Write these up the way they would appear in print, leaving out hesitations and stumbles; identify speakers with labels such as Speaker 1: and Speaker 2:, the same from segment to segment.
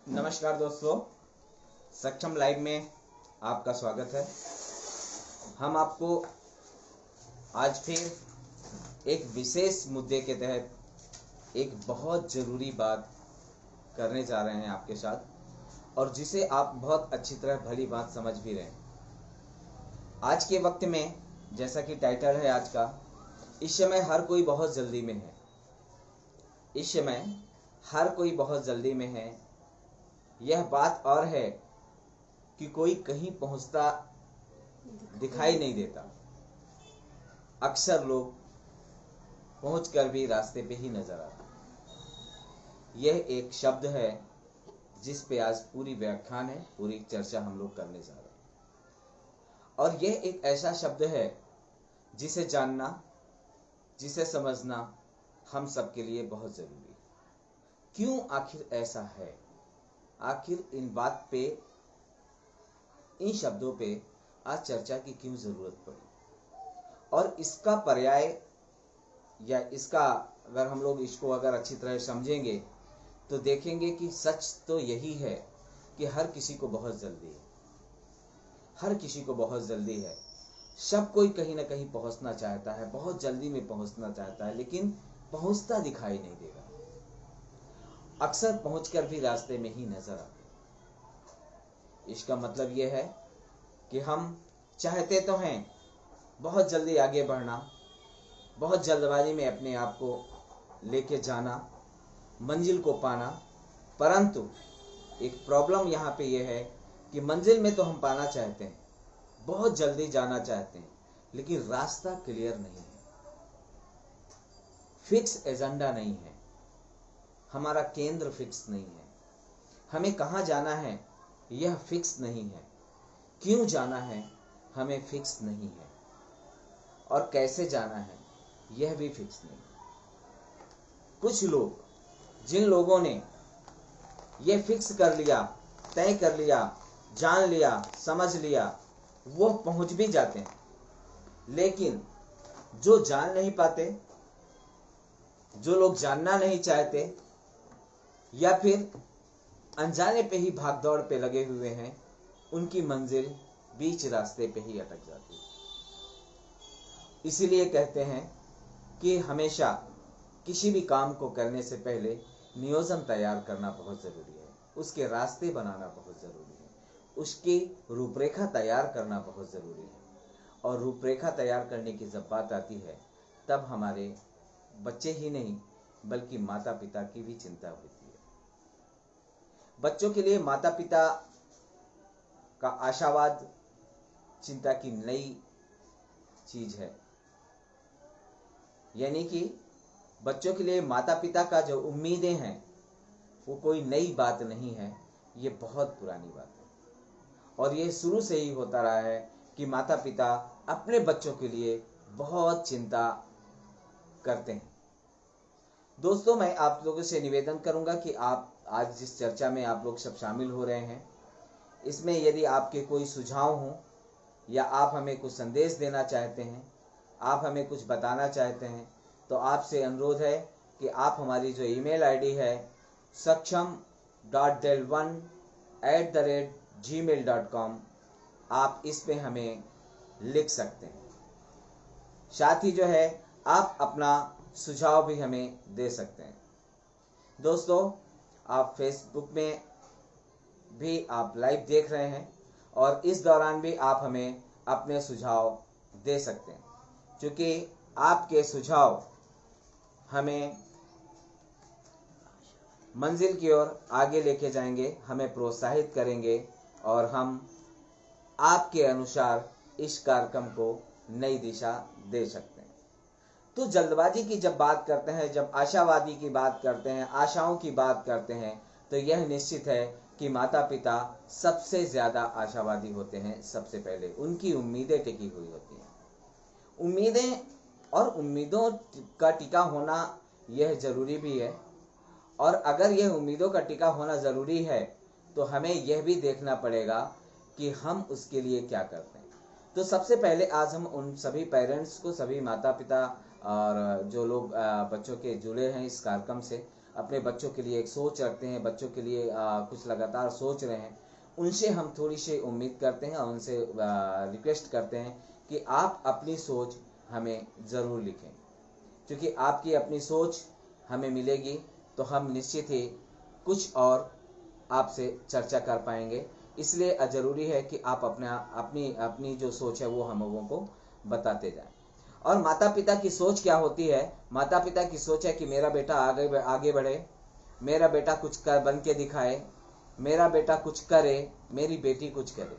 Speaker 1: नमस्कार दोस्तों, सक्षम लाइव में आपका स्वागत है। हम आपको आज फिर एक विशेष मुद्दे के तहत एक बहुत ज़रूरी बात करने जा रहे हैं आपके साथ, और जिसे आप बहुत अच्छी तरह भली बात समझ भी रहे हैं। आज के वक्त में, जैसा कि टाइटल है आज का, इस समय हर कोई बहुत जल्दी में है। इस समय हर कोई बहुत जल्दी में है। यह बात और है कि कोई कहीं पहुंचता दिखाई नहीं देता। अक्सर लोग पहुंचकर भी रास्ते पे ही नजर आते। यह एक शब्द है जिस पे आज पूरी व्याख्यान है, पूरी चर्चा हम लोग करने जा रहे हैं। और यह एक ऐसा शब्द है जिसे जानना, जिसे समझना हम सबके लिए बहुत जरूरी है। क्यों आखिर ऐसा है? आखिर इन बात पे, इन शब्दों पे आज चर्चा की क्यों जरूरत पड़ी, और इसका पर्याय या इसका अगर हम लोग अगर अच्छी तरह समझेंगे तो देखेंगे कि सच तो यही है कि हर किसी को बहुत जल्दी है। हर किसी को बहुत जल्दी है। सब कोई कहीं ना कहीं पहुंचना चाहता है, बहुत जल्दी में पहुंचना चाहता है, लेकिन पहुंचता दिखाई नहीं देगा। अक्सर पहुंचकर भी रास्ते में ही नजर आते। इसका मतलब यह है कि हम चाहते तो हैं बहुत जल्दी आगे बढ़ना, बहुत जल्दबाजी में अपने आप को लेके जाना, मंजिल को पाना, परंतु एक प्रॉब्लम यहाँ पे यह है कि मंजिल में तो हम पाना चाहते हैं, बहुत जल्दी जाना चाहते हैं, लेकिन रास्ता क्लियर नहीं है, फिक्स एजेंडा नहीं है, हमारा केंद्र फिक्स नहीं है। हमें कहाँ जाना है यह फिक्स नहीं है, क्यों जाना है हमें फिक्स नहीं है, और कैसे जाना है यह भी फिक्स नहीं है। कुछ लोग, जिन लोगों ने यह फिक्स कर लिया, तय कर लिया, जान लिया, समझ लिया, वो पहुंच भी जाते हैं। लेकिन जो जान नहीं पाते, जो लोग जानना नहीं चाहते, या फिर अनजाने पे ही भागदौड़ पे लगे हुए हैं, उनकी मंजिल बीच रास्ते पे ही अटक जाती है। इसीलिए कहते हैं कि हमेशा किसी भी काम को करने से पहले नियोजन तैयार करना बहुत जरूरी है, उसके रास्ते बनाना बहुत जरूरी है, उसकी रूपरेखा तैयार करना बहुत जरूरी है। और रूपरेखा तैयार करने की जब बात आती है, तब हमारे बच्चे ही नहीं बल्कि माता पिता की भी चिंता होती है। बच्चों के लिए माता पिता का आशावाद चिंता की नई चीज है। यानी कि बच्चों के लिए माता पिता का जो उम्मीदें हैं वो कोई नई बात नहीं है, ये बहुत पुरानी बात है। और ये शुरू से ही होता रहा है कि माता पिता अपने बच्चों के लिए बहुत चिंता करते हैं। दोस्तों, मैं आप लोगों से निवेदन करूंगा कि आप आज जिस चर्चा में आप लोग सब शामिल हो रहे हैं, इसमें यदि आपके कोई सुझाव हों या आप हमें कुछ संदेश देना चाहते हैं, आप हमें कुछ बताना चाहते हैं, तो आपसे अनुरोध है कि आप हमारी जो ईमेल आईडी है saksham.del1@gmail.com, आप इस पे हमें लिख सकते हैं। साथ ही जो है आप अपना सुझाव भी हमें दे सकते हैं। दोस्तों, आप फेसबुक में भी आप लाइव देख रहे हैं, और इस दौरान भी आप हमें अपने सुझाव दे सकते हैं, क्योंकि आपके सुझाव हमें मंजिल की ओर आगे लेके जाएंगे, हमें प्रोत्साहित करेंगे, और हम आपके अनुसार इस कार्यक्रम को नई दिशा दे सकते हैं। तो जल्दबाजी की जब बात करते हैं, जब आशावादी की बात करते हैं, आशाओं की बात करते हैं, तो यह निश्चित है कि माता पिता सबसे ज्यादा आशावादी होते हैं। सबसे पहले उनकी उम्मीदें टिकी हुई होती हैं। उम्मीदें और उम्मीदों का टिका होना यह जरूरी भी है, और अगर यह उम्मीदों का टिका होना जरूरी है तो हमें यह भी देखना पड़ेगा कि हम उसके लिए क्या करते हैं। तो सबसे पहले आज हम उन सभी पेरेंट्स को, सभी माता पिता और जो लोग बच्चों के जुड़े हैं इस कार्यक्रम से, अपने बच्चों के लिए एक सोच रखते हैं, बच्चों के लिए कुछ लगातार सोच रहे हैं, उनसे हम थोड़ी सी उम्मीद करते हैं और उनसे रिक्वेस्ट करते हैं कि आप अपनी सोच हमें ज़रूर लिखें, क्योंकि आपकी अपनी सोच हमें मिलेगी तो हम निश्चित ही कुछ और आपसे चर्चा कर पाएंगे। इसलिए ज़रूरी है कि आप अपनी अपनी जो सोच है वो हम लोगों को बताते जाएं। और माता पिता की सोच क्या होती है? माता पिता की सोच है कि मेरा बेटा आगे बढ़े, मेरा बेटा कुछ कर बन के दिखाए, मेरा बेटा कुछ करे, मेरी बेटी कुछ करे।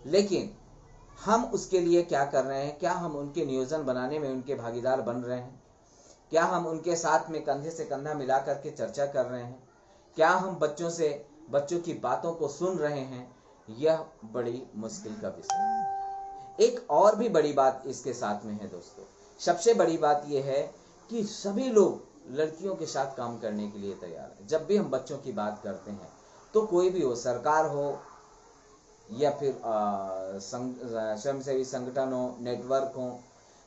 Speaker 1: लेकिन हम उसके लिए क्या कर रहे हैं? क्या हम उनके नियोजन बनाने में उनके भागीदार बन रहे हैं? क्या हम उनके साथ में कंधे से कंधा मिला करके चर्चा कर रहे हैं? क्या हम बच्चों की बातों को सुन रहे हैं? यह बड़ी मुश्किल का विषय है। एक और भी बड़ी बात इसके साथ में है दोस्तों, सबसे बड़ी बात यह है कि सभी लोग लड़कियों के साथ काम करने के लिए तैयार है। जब भी हम बच्चों की बात करते हैं तो कोई भी हो, सरकार हो या फिर स्वयंसेवी संगठन हो, नेटवर्क हो,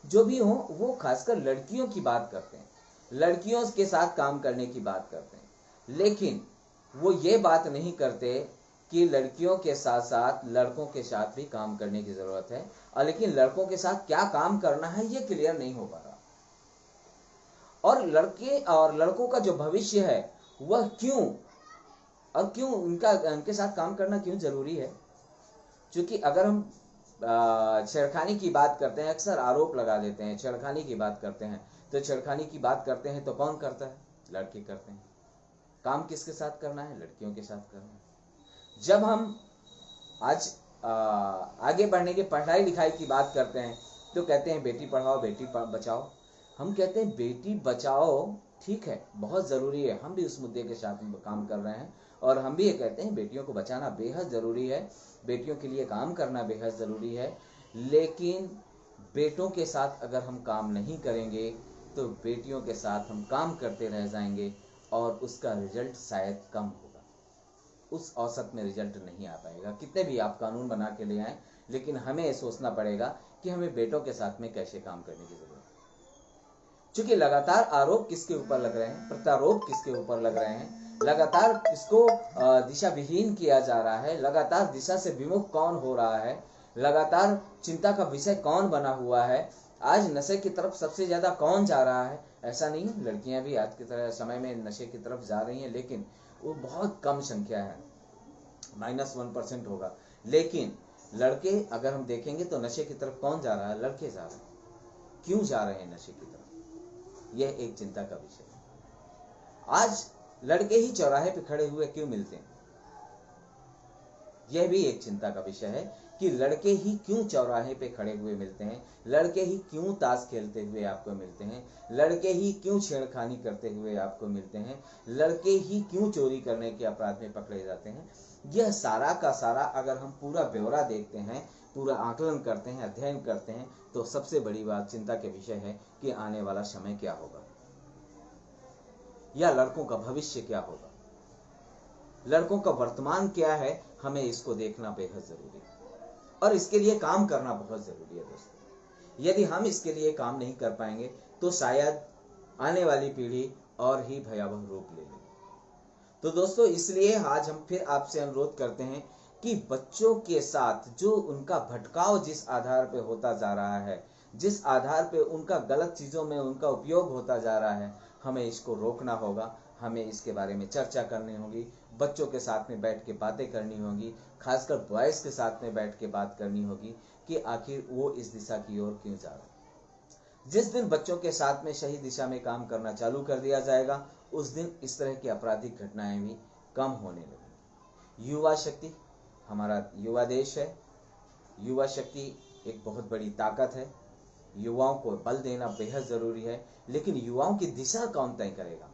Speaker 1: जो भी हो, वो खासकर लड़कियों की बात करते हैं, लड़कियों के साथ काम करने की बात करते हैं। लेकिन वो ये बात नहीं करते कि लड़कियों के साथ साथ लड़कों के साथ भी काम करने की जरूरत है, और लेकिन लड़कों के साथ क्या काम करना है ये क्लियर नहीं हो पा रहा। और लड़के और लड़कों का जो भविष्य है वह क्यों उनके साथ काम करना क्यों जरूरी है? क्योंकि अगर हम छेड़खानी की बात करते हैं, अक्सर आरोप लगा देते हैं, छेड़खानी की बात करते हैं, तो छेड़खानी की बात करते हैं तो कौन करता है? लड़के करते हैं। काम किसके साथ करना है? लड़कियों के साथ करना है। जब हम आज आगे बढ़ने की पढ़ाई लिखाई की बात करते हैं तो कहते हैं बेटी पढ़ाओ बेटी बचाओ। हम कहते हैं बेटी बचाओ, ठीक है, बहुत ज़रूरी है, हम भी उस मुद्दे के साथ काम कर रहे हैं, और हम भी ये कहते हैं बेटियों को बचाना बेहद ज़रूरी है, बेटियों के लिए काम करना बेहद ज़रूरी है। लेकिन बेटों के साथ अगर हम काम नहीं करेंगे तो बेटियों के साथ हम काम करते रह जाएंगे और उसका रिजल्ट शायद कम होगा, उस औसत में रिजल्ट नहीं आ पाएगा। कितने भी आप कानून बना के ले आए, लेकिन हमें सोचना पड़ेगा कि हमें बेटों के साथ में कैसे काम करने की जरूरत है। क्योंकि लगातार आरोप किसके ऊपर लग रहे हैं, प्रत्यारोप किसके ऊपर लग रहे हैं, लगातार किसको दिशा विहीन किया जा रहा है, लगातार दिशा से विमुख कौन हो रहा है, लगातार चिंता का विषय कौन बना हुआ है, आज नशे की तरफ सबसे ज्यादा कौन जा रहा है? ऐसा नहीं है, लड़कियां भी आज के तरह समय में नशे की तरफ जा रही हैं, लेकिन वो बहुत कम संख्या है, -1% होगा। लेकिन लड़के अगर हम देखेंगे तो नशे की तरफ कौन जा रहा है? लड़के जा रहे हैं। क्यों जा रहे हैं नशे की तरफ? यह एक चिंता का विषय है। आज लड़के ही चौराहे पे खड़े हुए क्यों मिलते हैं? यह भी एक चिंता का विषय है कि लड़के ही क्यों चौराहे पे खड़े हुए मिलते हैं, लड़के ही क्यों ताश खेलते हुए आपको मिलते हैं, लड़के ही क्यों छेड़खानी करते हुए आपको मिलते हैं, लड़के ही क्यों चोरी करने के अपराध में पकड़े जाते हैं। यह सारा का सारा अगर हम पूरा ब्यौरा देखते हैं, पूरा आकलन करते हैं, अध्ययन करते हैं, तो सबसे बड़ी बात चिंता के विषय है कि आने वाला समय क्या होगा, या लड़कों का भविष्य क्या होगा, लड़कों का वर्तमान क्या है। हमें इसको देखना बेहद जरूरी है और इसके लिए काम करना बहुत जरूरी है दोस्तों। यदि हम इसके लिए काम नहीं कर पाएंगे तो शायद आने वाली पीढ़ी और ही भयावह रूप ले लेगी। तो दोस्तों, इसलिए आज हम फिर आपसे अनुरोध करते हैं कि बच्चों के साथ जो उनका भटकाव जिस आधार पे होता जा रहा है, जिस आधार पे उनका गलत चीज़ों में उनका उपयोग होता जा रहा है, हमें इसको रोकना होगा, हमें इसके बारे में चर्चा करनी होगी, बच्चों के साथ में बैठ के बातें करनी होगी, खासकर बॉयज़ के साथ में बैठ के बात करनी होगी कि आखिर वो इस दिशा की ओर क्यों जा रहा है। जिस दिन बच्चों के साथ में सही दिशा में काम करना चालू कर दिया जाएगा, उस दिन इस तरह की आपराधिक घटनाएं भी कम होने लगेंगी। युवा शक्ति, हमारा युवा देश है, युवा शक्ति एक बहुत बड़ी ताकत है, युवाओं को बल देना बेहद ज़रूरी है। लेकिन युवाओं की दिशा कौन तय करेगा?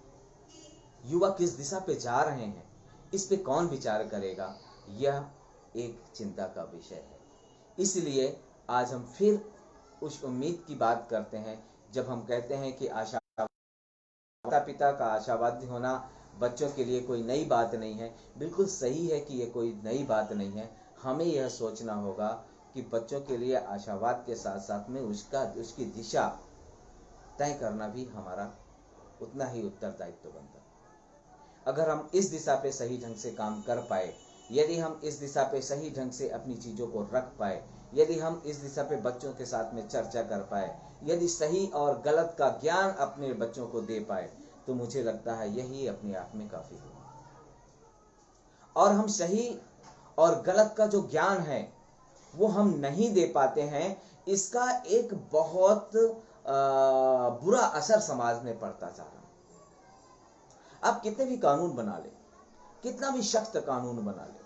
Speaker 1: युवा किस दिशा पे जा रहे हैं, इस पे कौन विचार करेगा? यह एक चिंता का विषय है। इसलिए आज हम फिर उस उम्मीद की बात करते हैं, जब हम कहते हैं कि माता पिता का आशावादी होना बच्चों के लिए कोई नई बात नहीं है। बिल्कुल सही है कि ये कोई नई बात नहीं है। हमें यह सोचना होगा कि बच्चों के लिए आशावाद के साथ साथ में उसकी दिशा तय करना भी हमारा उतना ही उत्तरदायित्व बनता है। अगर हम इस दिशा पे सही ढंग से काम कर पाए, यदि हम इस दिशा पे सही ढंग से अपनी चीज़ों को रख पाए, यदि हम इस दिशा पे बच्चों के साथ में चर्चा कर पाए, यदि सही और गलत का ज्ञान अपने बच्चों को दे पाए, तो मुझे लगता है यही अपने आप में काफ़ी है। और हम सही और गलत का जो ज्ञान है वो हम नहीं दे पाते हैं, इसका एक बहुत बुरा असर समाज में पड़ता जा रहा है। आप कितने भी कानून बना लें, कितना भी सख्त कानून बना लें,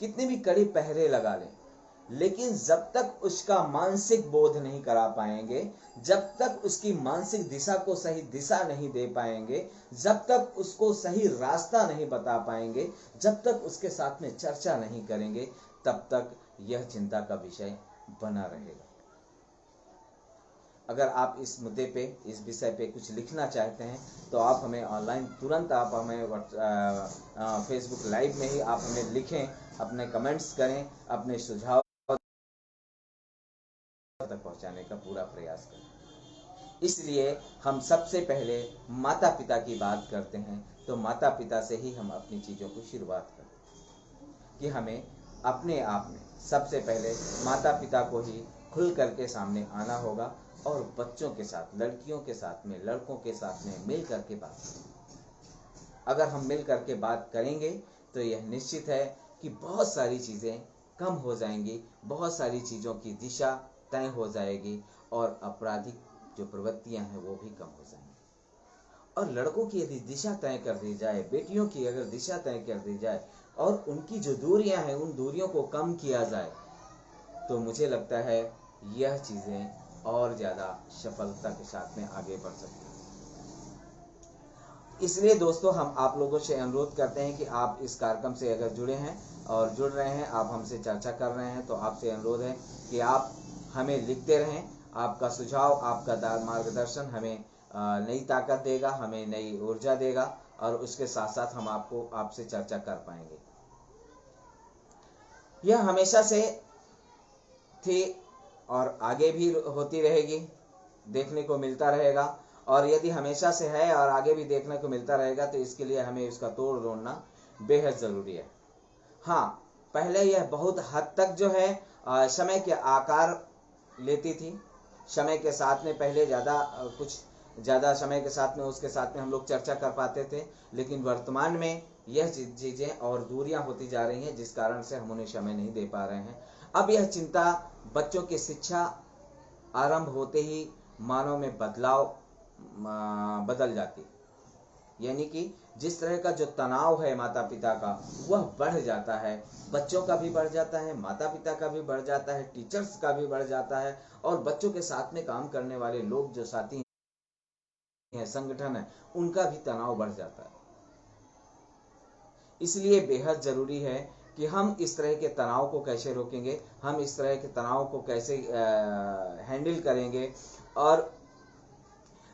Speaker 1: कितने भी कड़े पहरे लगा लें, लेकिन जब तक उसका मानसिक बोध नहीं करा पाएंगे, जब तक उसकी मानसिक दिशा को सही दिशा नहीं दे पाएंगे, जब तक उसको सही रास्ता नहीं बता पाएंगे, जब तक उसके साथ में चर्चा नहीं करेंगे, तब तक यह चिंता का विषय बना रहेगा। अगर आप इस मुद्दे पे, इस विषय पे कुछ लिखना चाहते हैं तो आप हमें ऑनलाइन तुरंत आप हमें फेसबुक लाइव में ही आप हमें लिखें, अपने कमेंट्स करें, अपने सुझाव तक पहुंचाने का पूरा प्रयास करें। इसलिए हम सबसे पहले माता पिता की बात करते हैं तो माता पिता से ही हम अपनी चीज़ों को शुरुआत करते हैं कि हमें अपने आप में सबसे पहले माता पिता को ही खुल करके सामने आना होगा और बच्चों के साथ, लड़कियों के साथ में, लड़कों के साथ में मिल करके बात करें। अगर हम मिल करके बात करेंगे तो यह निश्चित है कि बहुत सारी चीज़ें कम हो जाएंगी, बहुत सारी चीज़ों की दिशा तय हो जाएगी और आपराधिक जो प्रवृत्तियां हैं वो भी कम हो जाएंगी। और लड़कों की यदि दिशा तय कर दी जाए, बेटियों की अगर दिशा तय कर दी जाए और उनकी जो दूरियां हैं उन दूरियों को कम किया जाए, तो मुझे लगता है यह चीज़ें और ज़्यादा सफलता के साथ में आगे बढ़ सकती हैं। इसलिए दोस्तों, हम आप लोगों से अनुरोध करते हैं कि आप इस कार्यक्रम से अगर जुड़े हैं और जुड़ रहे हैं, आप हमसे चर्चा कर रहे हैं, तो आपसे अनुरोध है कि आप हमें लिखते रहें। आपका सुझाव, आपका मार्गदर्शन हमें नई ताकत देगा, हमें नई ऊर्जा देगा और उसके साथ साथ हम आपसे चर्चा कर पाएंगे। यह हमेशा से थी और आगे भी होती रहेगी, देखने को मिलता रहेगा। और यदि हमेशा से है और आगे भी देखने को मिलता रहेगा तो इसके लिए हमें इसका तोड़ तोड़ना बेहद ज़रूरी है। हाँ, पहले यह बहुत हद तक जो है समय के आकार लेती थी। समय के साथ में पहले कुछ ज़्यादा समय के साथ में उसके साथ में हम लोग चर्चा कर पाते थे, लेकिन वर्तमान में यह चीज़ें और दूरियां होती जा रही हैं, जिस कारण से हम उन्हें समय नहीं दे पा रहे हैं। अब यह चिंता बच्चों की शिक्षा आरंभ होते ही मानव में बदल जाती, यानी कि जिस तरह का जो तनाव है माता पिता का वह बढ़ जाता है, बच्चों का भी बढ़ जाता है, माता पिता का भी बढ़ जाता है, टीचर्स का भी बढ़ जाता है और बच्चों के साथ में काम करने वाले लोग जो साथी हैं, संगठन है, उनका भी तनाव बढ़ जाता है। इसलिए बेहद ज़रूरी है कि हम इस तरह के तनाव को कैसे रोकेंगे, हम इस तरह के तनाव को कैसे हैंडल करेंगे और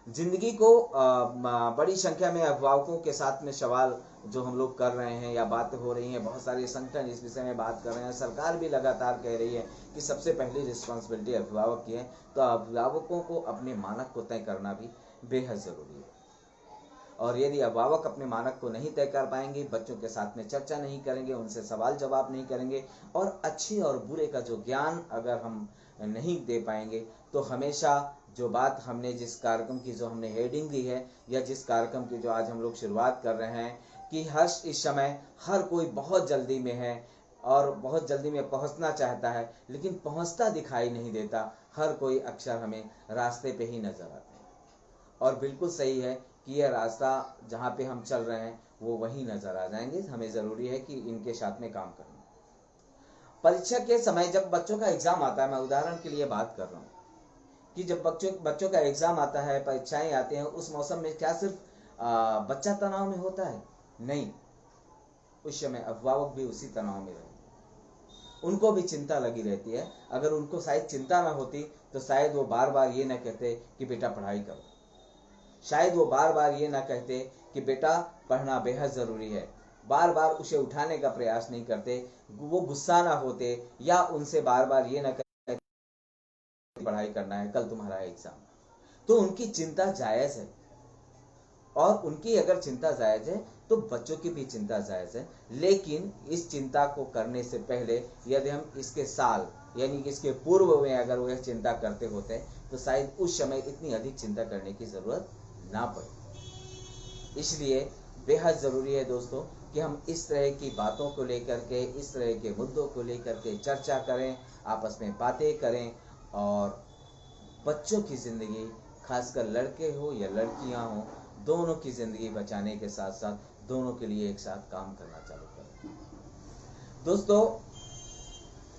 Speaker 1: जिंदगी को बड़ी संख्या में अभिभावकों के साथ में सवाल जो हम लोग कर रहे हैं या बातें हो रही हैं, बहुत सारे संगठन इस विषय में बात कर रहे हैं, सरकार भी लगातार कह रही है कि सबसे पहली रिस्पॉन्सिबिलिटी अभिभावक की है, तो अभिभावकों को अपने मानक को तय करना भी बेहद ज़रूरी है। और यदि अभिभावक अपने मानक को नहीं तय कर पाएंगे, बच्चों के साथ में चर्चा नहीं करेंगे, उनसे सवाल जवाब नहीं करेंगे और अच्छे और बुरे का जो ज्ञान अगर हम नहीं दे पाएंगे, तो हमेशा जो बात हमने जिस कार्यक्रम की जो हमने हेडिंग दी है या जिस कार्यक्रम की जो आज हम लोग शुरुआत कर रहे हैं कि इस समय हर कोई बहुत जल्दी में है और बहुत जल्दी में पहुंचना चाहता है, लेकिन पहुंचता दिखाई नहीं देता। हर कोई अक्सर हमें रास्ते पे ही नजर आता है और बिल्कुल सही है कि यह रास्ता जहाँ पे हम चल रहे हैं वो वही नजर आ जाएंगे। हमें ज़रूरी है कि इनके साथ में काम करना। परीक्षा के समय जब बच्चों का एग्ज़ाम आता है, मैं उदाहरण के लिए बात कर रहा हूँ कि जब बच्चों का एग्ज़ाम आता है, परीक्षाएं आती हैं, उस मौसम में क्या सिर्फ बच्चा तनाव में होता है? नहीं, उस समय अभिभावक भी उसी तनाव में रहते हैं, उनको भी चिंता लगी रहती है। अगर उनको शायद चिंता ना होती तो शायद वो बार बार ये ना कहते कि बेटा पढ़ाई करो, शायद वो बार बार ये ना कहते कि बेटा पढ़ना बेहद ज़रूरी है, बार बार उसे उठाने का प्रयास नहीं करते, वो गुस्सा ना होते या उनसे बार बार ये ना कहते पढ़ाई करना है, कल तुम्हारा एग्जाम। तो उनकी चिंता जायज़ है और उनकी अगर चिंता जायज़ है तो बच्चों की भी चिंता जायज़ है, लेकिन इस चिंता को करने से पहले यदि हम इसके साल यानी कि इसके पूर्व में अगर वह चिंता करते होते तो शायद उस समय इतनी अधिक चिंता करने की ज़रूरत ना पड़े। इसलिए बेहद ज़रूरी है दोस्तों कि हम इस तरह की बातों को लेकर के, इस तरह के मुद्दों को लेकर के चर्चा करें, आपस में बातें करें और बच्चों की ज़िंदगी, खासकर लड़के हो या लड़कियां हो, दोनों की ज़िंदगी बचाने के साथ साथ दोनों के लिए एक साथ काम करना चालू करें। दोस्तों,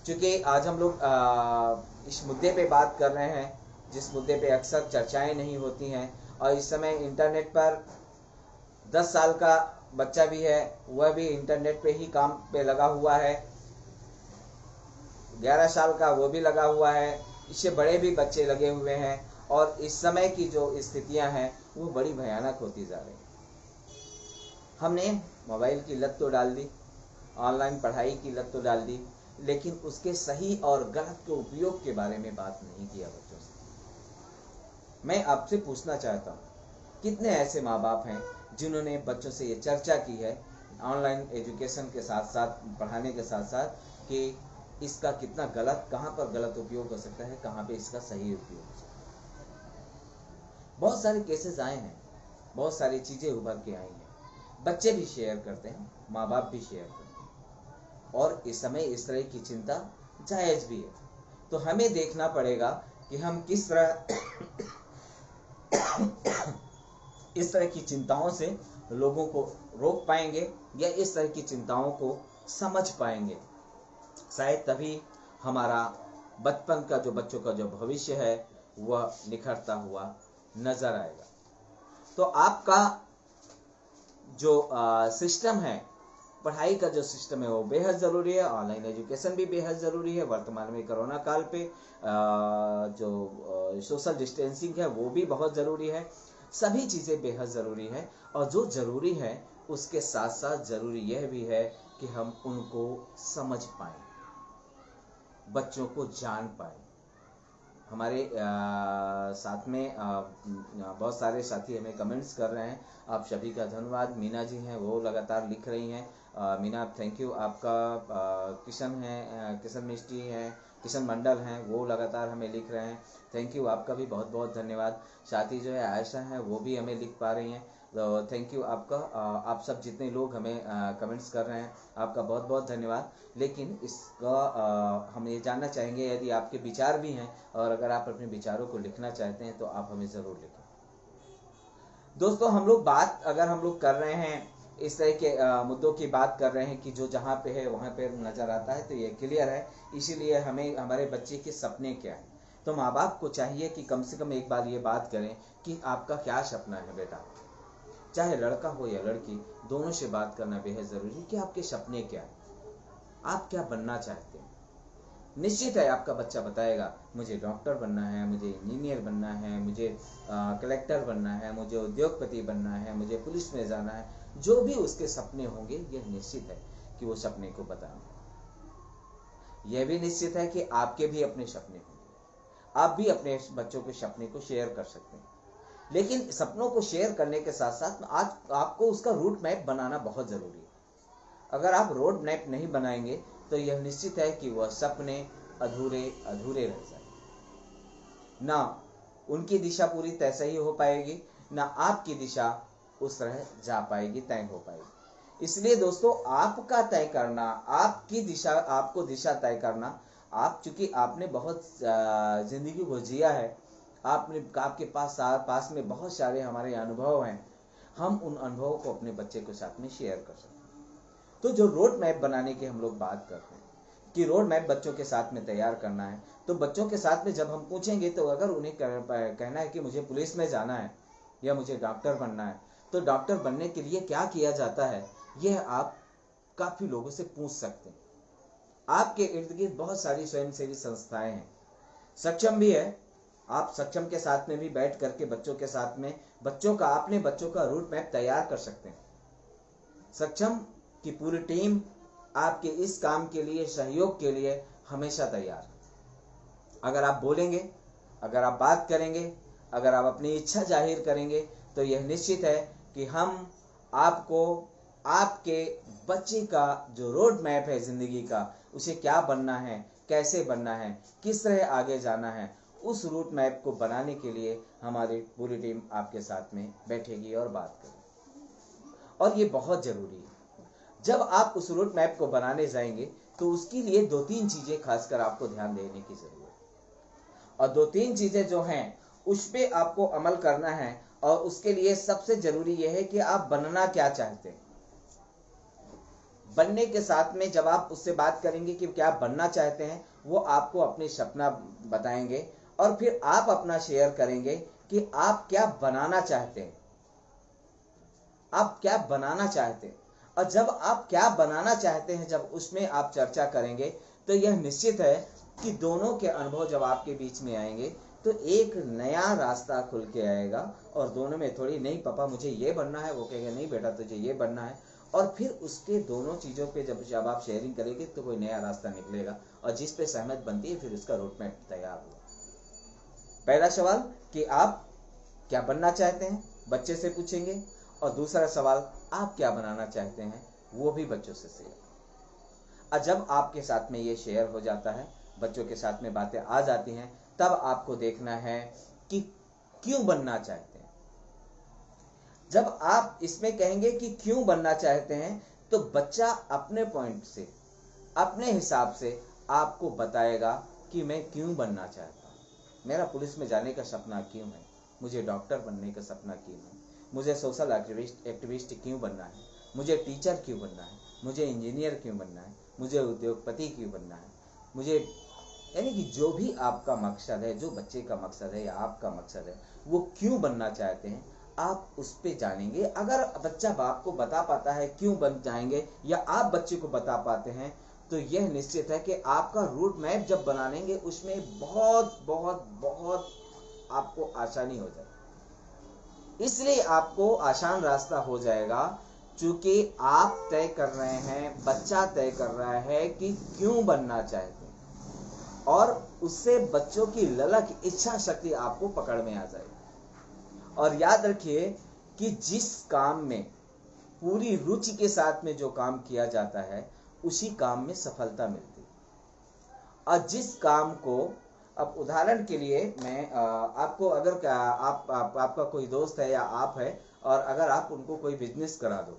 Speaker 1: चूँकि आज हम लोग इस मुद्दे पे बात कर रहे हैं जिस मुद्दे पे अक्सर चर्चाएं नहीं होती हैं, और इस समय इंटरनेट पर 10 साल का बच्चा भी है, वह भी इंटरनेट पे ही काम पे लगा हुआ है, 11 साल का वो भी लगा हुआ है, इससे बड़े भी बच्चे लगे हुए हैं, और इस समय की जो स्थितियां हैं वो बड़ी भयानक होती जा रही हैं। हमने मोबाइल की लत तो डाल दी, ऑनलाइन पढ़ाई की लत तो डाल दी, लेकिन उसके सही और गलत के उपयोग के बारे में बात नहीं किया बच्चों से। मैं आपसे पूछना चाहता हूँ, कितने ऐसे माँ बाप हैं जिन्होंने बच्चों से ये चर्चा की है ऑनलाइन एजुकेशन के साथ साथ, पढ़ाने के साथ साथ, कि इसका कितना गलत, कहाँ पर गलत उपयोग हो सकता है, कहाँ पे इसका सही उपयोग हो सकता है। बहुत सारे केसेस आए हैं, बहुत सारी चीज़ें उभर के आई हैं, बच्चे भी शेयर करते हैं, माँ बाप भी शेयर करते हैं, और इस समय इस तरह की चिंता जायज़ भी है। तो हमें देखना पड़ेगा कि हम किस तरह इस तरह की चिंताओं से लोगों को रोक पाएंगे या इस तरह की चिंताओं को समझ पाएंगे। शायद तभी हमारा बचपन का जो बच्चों का जो भविष्य है वह निखरता हुआ नजर आएगा। तो आपका जो सिस्टम है, पढ़ाई का जो सिस्टम है वो बेहद ज़रूरी है, ऑनलाइन एजुकेशन भी बेहद ज़रूरी है। वर्तमान में कोरोना काल पे जो सोशल डिस्टेंसिंग है वो भी बहुत ज़रूरी है। सभी चीज़ें बेहद ज़रूरी है, और जो ज़रूरी है उसके साथ साथ ज़रूरी यह भी है कि हम उनको समझ पाएँ, बच्चों को जान पाएँ। हमारे साथ में बहुत सारे साथी हमें कमेंट्स कर रहे हैं, आप सभी का धन्यवाद। मीना जी हैं, वो लगातार लिख रही हैं। मीना, थैंक यू आपका। किशन हैं, किशन मिस्ट्री हैं, किशन मंडल हैं, वो लगातार हमें लिख रहे हैं, थैंक यू, आपका भी बहुत बहुत धन्यवाद। साथी जो है आयशा हैं, वो भी हमें लिख पा रही हैं, तो थैंक यू आपका। आप सब जितने लोग हमें कमेंट्स कर रहे हैं, आपका बहुत बहुत धन्यवाद। लेकिन इसका हम ये जानना चाहेंगे, यदि आपके विचार भी हैं और अगर आप अपने विचारों को लिखना चाहते हैं तो आप हमें ज़रूर लिखें। दोस्तों, हम लोग बात अगर हम लोग कर रहे हैं, इस तरह के मुद्दों की बात कर रहे हैं कि जो जहाँ पे है वहाँ पे नज़र आता है, तो ये क्लियर है। इसीलिए हमें हमारे बच्चे के सपने क्या हैं, तो माँ बाप को चाहिए कि कम से कम एक बार ये बात करें कि आपका क्या सपना है बेटा। चाहे लड़का हो या लड़की, दोनों से बात करना बेहद ज़रूरी है कि आपके सपने क्या हैं, आप क्या बनना चाहते हैं। निश्चित है आपका बच्चा बताएगा, मुझे डॉक्टर बनना है, मुझे इंजीनियर बनना है, मुझे कलेक्टर बनना है, मुझे उद्योगपति बनना है, मुझे पुलिस में जाना है। जो भी उसके सपने होंगे, यह निश्चित है कि वो सपने को बताएंगे। यह भी निश्चित है कि आपके भी अपने सपने होंगे, आप भी अपने बच्चों के सपने को शेयर कर सकते हैं। लेकिन सपनों को शेयर करने के साथ साथ आज आपको उसका रूट मैप बनाना बहुत ज़रूरी है। अगर आप रोड मैप नहीं बनाएंगे तो यह निश्चित है कि वह सपने अधूरे अधूरे रह जाएंगे। ना उनकी दिशा पूरी तरह सही हो पाएगी, ना आपकी दिशा उस तरह जा पाएगी, तय हो पाएगी। इसलिए दोस्तों, आपका तय करना, आपकी दिशा, आपको दिशा तय करना, आप चूंकि आपने बहुत जिंदगी को जिया है, आपके पास में बहुत सारे हमारे अनुभव हैं, हम उन अनुभवों को अपने बच्चे के साथ में शेयर कर सकते हैं। तो जो रोड मैप बनाने की हम लोग बात करते हैं कि रोड मैप बच्चों के साथ में तैयार करना है, तो बच्चों के साथ में जब हम पूछेंगे, तो अगर उन्हें कहना है कि मुझे पुलिस में जाना है या मुझे डॉक्टर बनना है, तो डॉक्टर बनने के लिए क्या किया जाता है, यह आप काफ़ी लोगों से पूछ सकते हैं। आपके इर्द गिर्द बहुत सारी स्वयंसेवी संस्थाएं हैं, सक्षम भी है, आप सक्षम के साथ में भी बैठ करके बच्चों के साथ में अपने बच्चों का रूट मैप तैयार कर सकते हैं। सक्षम की पूरी टीम आपके इस काम के लिए, सहयोग के लिए हमेशा तैयार है। अगर आप बोलेंगे, अगर आप बात करेंगे, अगर आप अपनी इच्छा जाहिर करेंगे, तो यह निश्चित है कि हम आपको आपके बच्चे का जो रोड मैप है जिंदगी का, उसे क्या बनना है, कैसे बनना है, किस तरह आगे जाना है, उस रूट मैप को बनाने के लिए हमारी पूरी टीम आपके साथ में बैठेगी और बात करेगी। और ये बहुत जरूरी है। जब आप उस रूट मैप को बनाने जाएंगे तो उसके लिए 2-3 चीजें खासकर आपको ध्यान देने की जरूरत है। और 2-3 चीजें जो हैं उस पे आपको अमल करना है। और उसके लिए सबसे जरूरी यह है कि आप बनना क्या चाहते हैं। बनने के साथ में जब आप उससे बात करेंगे कि क्या बनना चाहते हैं, वो आपको अपने सपना बताएंगे और फिर आप अपना शेयर करेंगे कि आप क्या बनाना चाहते हैं, आप क्या बनाना चाहते हैं। और जब आप क्या बनाना चाहते हैं, जब उसमें आप चर्चा करेंगे तो यह निश्चित है कि दोनों के अनुभव जब आपके बीच में आएंगे तो एक नया रास्ता खुल के आएगा। और दोनों में थोड़ी, नहीं पापा मुझे ये बनना है, वो कहेगा नहीं बेटा तुझे ये बनना है। और फिर उसके दोनों चीज़ों पे जब आप शेयरिंग करेंगे तो कोई नया रास्ता निकलेगा और जिस पे सहमत बनती है फिर उसका रोड मैप तैयार हुआ। पहला सवाल कि आप क्या बनना चाहते हैं, बच्चे से पूछेंगे। और दूसरा सवाल, आप क्या बनाना चाहते हैं, वो भी बच्चों से शेयर। और जब आपके साथ में ये शेयर हो जाता है, बच्चों के साथ में बातें आ जाती हैं, तब आपको देखना है कि क्यों बनना चाहते हैं। जब आप इसमें कहेंगे कि क्यों बनना चाहते हैं तो बच्चा अपने पॉइंट से, अपने हिसाब से आपको बताएगा कि मैं क्यों बनना चाहता हूँ। मेरा पुलिस में जाने का सपना क्यों है, मुझे डॉक्टर बनने का सपना क्यों है, मुझे सोशल एक्टिविस्ट क्यों बनना है, मुझे टीचर क्यों बनना है, मुझे इंजीनियर क्यों बनना है, मुझे उद्योगपति क्यों बनना है, मुझे, यानी कि जो भी आपका मकसद है, जो बच्चे का मकसद है या आपका मकसद है, वो क्यों बनना चाहते हैं, आप उस पे जानेंगे। अगर बच्चा बाप को बता पाता है क्यों बन जाएंगे या आप बच्चे को बता पाते हैं तो यह निश्चित है कि आपका रूट मैप जब बनाएंगे उसमें बहुत बहुत बहुत आपको आसानी हो जाएगी। इसलिए आपको आसान रास्ता हो जाएगा क्योंकि आप तय कर रहे हैं, बच्चा तय कर रहा है कि क्यों बनना चाहते हैं और उससे बच्चों की ललक, इच्छा शक्ति आपको पकड़ में आ जाएगी। और याद रखिए कि जिस काम में पूरी रुचि के साथ में जो काम किया जाता है उसी काम में सफलता मिलती है। और जिस काम को, अब उदाहरण के लिए मैं आपको, अगर आपका कोई दोस्त है या आप है और अगर आप उनको कोई बिजनेस करा दो,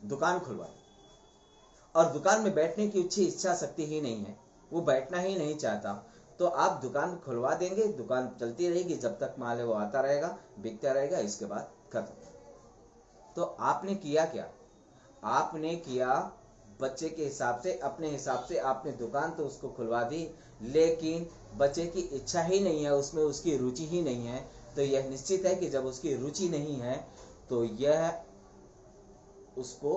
Speaker 1: दुकान खुलवा दो और दुकान में बैठने की इच्छा शक्ति ही नहीं है, वो बैठना ही नहीं चाहता, तो आप दुकान खुलवा देंगे, दुकान चलती रहेगी, जब तक माल है वो आता रहेगा, बिकता रहेगा, इसके बाद खत्म। तो आपने किया क्या, आपने किया बच्चे के हिसाब से, अपने हिसाब से आपने दुकान तो उसको खुलवा दी, लेकिन बच्चे की इच्छा ही नहीं है उसमें, उसकी रुचि ही नहीं है। तो यह निश्चित है कि जब उसकी रुचि नहीं है तो यह उसको